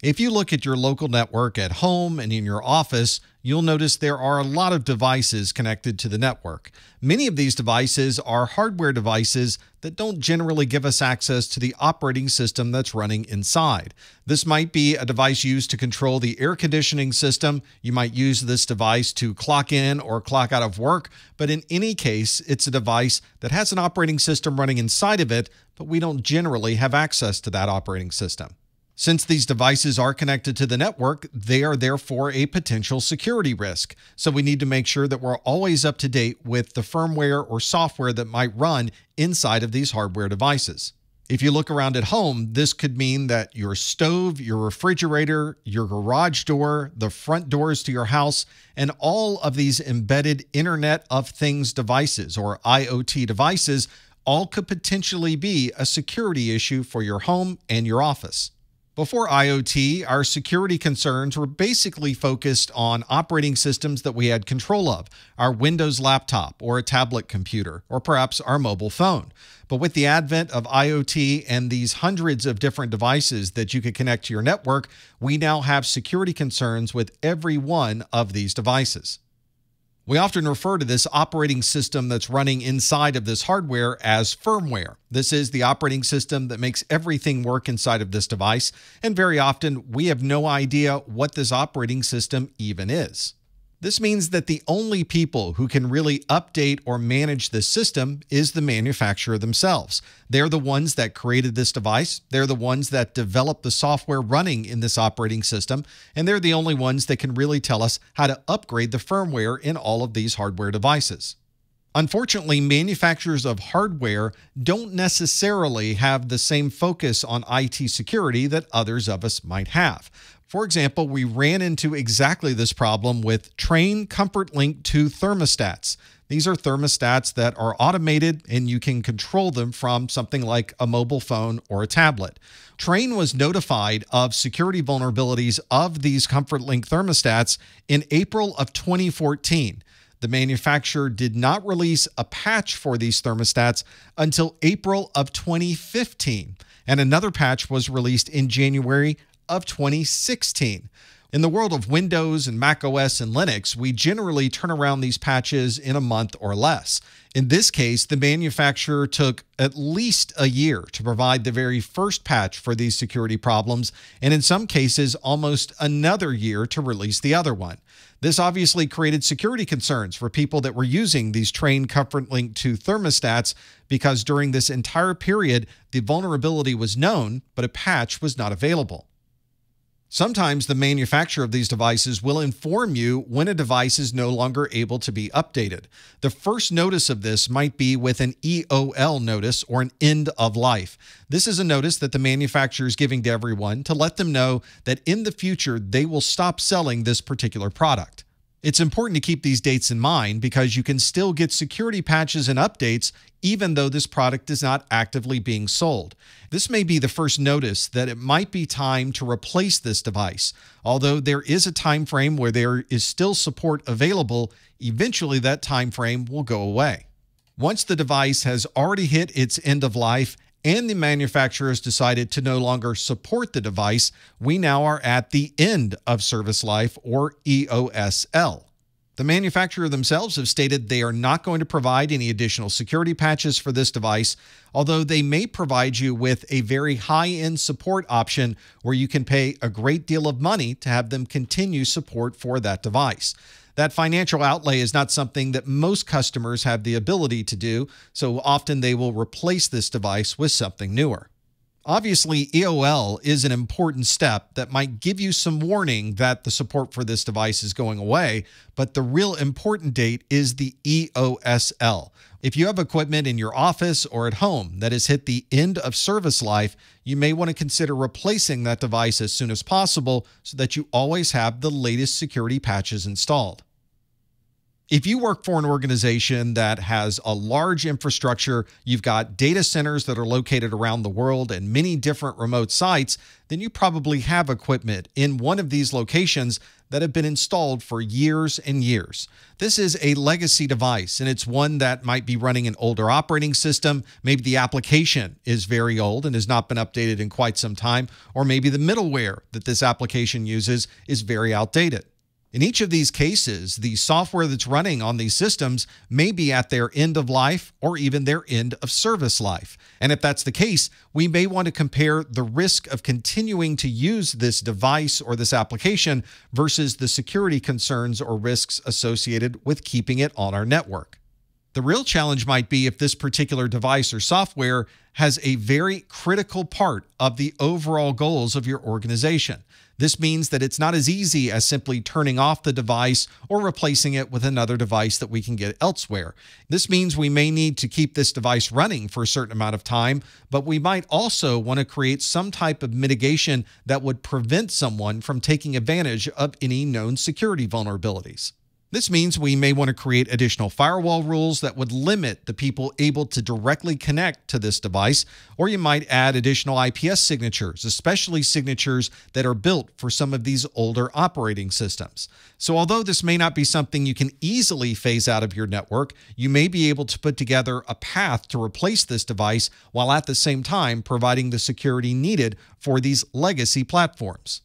If you look at your local network at home and in your office, you'll notice there are a lot of devices connected to the network. Many of these devices are hardware devices that don't generally give us access to the operating system that's running inside. This might be a device used to control the air conditioning system. You might use this device to clock in or clock out of work, but in any case, it's a device that has an operating system running inside of it, but we don't generally have access to that operating system. Since these devices are connected to the network, they are therefore a potential security risk. So we need to make sure that we're always up to date with the firmware or software that might run inside of these hardware devices. If you look around at home, this could mean that your stove, your refrigerator, your garage door, the front doors to your house, and all of these embedded Internet of Things devices or IoT devices all could potentially be a security issue for your home and your office. Before IoT, our security concerns were basically focused on operating systems that we had control of, our Windows laptop or a tablet computer, or perhaps our mobile phone. But with the advent of IoT and these hundreds of different devices that you could connect to your network, we now have security concerns with every one of these devices. We often refer to this operating system that's running inside of this hardware as firmware. This is the operating system that makes everything work inside of this device, and very often we have no idea what this operating system even is. This means that the only people who can really update or manage this system is the manufacturer themselves. They're the ones that created this device. They're the ones that developed the software running in this operating system, and they're the only ones that can really tell us how to upgrade the firmware in all of these hardware devices. Unfortunately, manufacturers of hardware don't necessarily have the same focus on IT security that others of us might have. For example, we ran into exactly this problem with Trane ComfortLink 2 thermostats. These are thermostats that are automated and you can control them from something like a mobile phone or a tablet. Trane was notified of security vulnerabilities of these ComfortLink thermostats in April of 2014. The manufacturer did not release a patch for these thermostats until April of 2015, and another patch was released in January of 2016. In the world of Windows and Mac OS and Linux, we generally turn around these patches in a month or less. In this case, the manufacturer took at least a year to provide the very first patch for these security problems, and in some cases, almost another year to release the other one. This obviously created security concerns for people that were using these Trane ComfortLink 2 thermostats because during this entire period, the vulnerability was known, but a patch was not available. Sometimes the manufacturer of these devices will inform you when a device is no longer able to be updated. The first notice of this might be with an EOL notice or an end of life. This is a notice that the manufacturer is giving to everyone to let them know that in the future they will stop selling this particular product. It's important to keep these dates in mind because you can still get security patches and updates even though this product is not actively being sold. This may be the first notice that it might be time to replace this device. Although there is a time frame where there is still support available, eventually that time frame will go away. Once the device has already hit its end of life and the manufacturer has decided to no longer support the device, we now are at the end of service life, or EOSL. The manufacturer themselves have stated they are not going to provide any additional security patches for this device, although they may provide you with a very high-end support option where you can pay a great deal of money to have them continue support for that device. That financial outlay is not something that most customers have the ability to do, so often they will replace this device with something newer. Obviously, EOL is an important step that might give you some warning that the support for this device is going away, but the real important date is the EOSL. If you have equipment in your office or at home that has hit the end of service life, you may want to consider replacing that device as soon as possible so that you always have the latest security patches installed. If you work for an organization that has a large infrastructure, you've got data centers that are located around the world and many different remote sites, then you probably have equipment in one of these locations that have been installed for years and years. This is a legacy device, and it's one that might be running an older operating system. Maybe the application is very old and has not been updated in quite some time, or maybe the middleware that this application uses is very outdated. In each of these cases, the software that's running on these systems may be at their end of life or even their end of service life. And if that's the case, we may want to compare the risk of continuing to use this device or this application versus the security concerns or risks associated with keeping it on our network. The real challenge might be if this particular device or software has a very critical part of the overall goals of your organization. This means that it's not as easy as simply turning off the device or replacing it with another device that we can get elsewhere. This means we may need to keep this device running for a certain amount of time, but we might also want to create some type of mitigation that would prevent someone from taking advantage of any known security vulnerabilities. This means we may want to create additional firewall rules that would limit the people able to directly connect to this device, or you might add additional IPS signatures, especially signatures that are built for some of these older operating systems. So although this may not be something you can easily phase out of your network, you may be able to put together a path to replace this device while at the same time providing the security needed for these legacy platforms.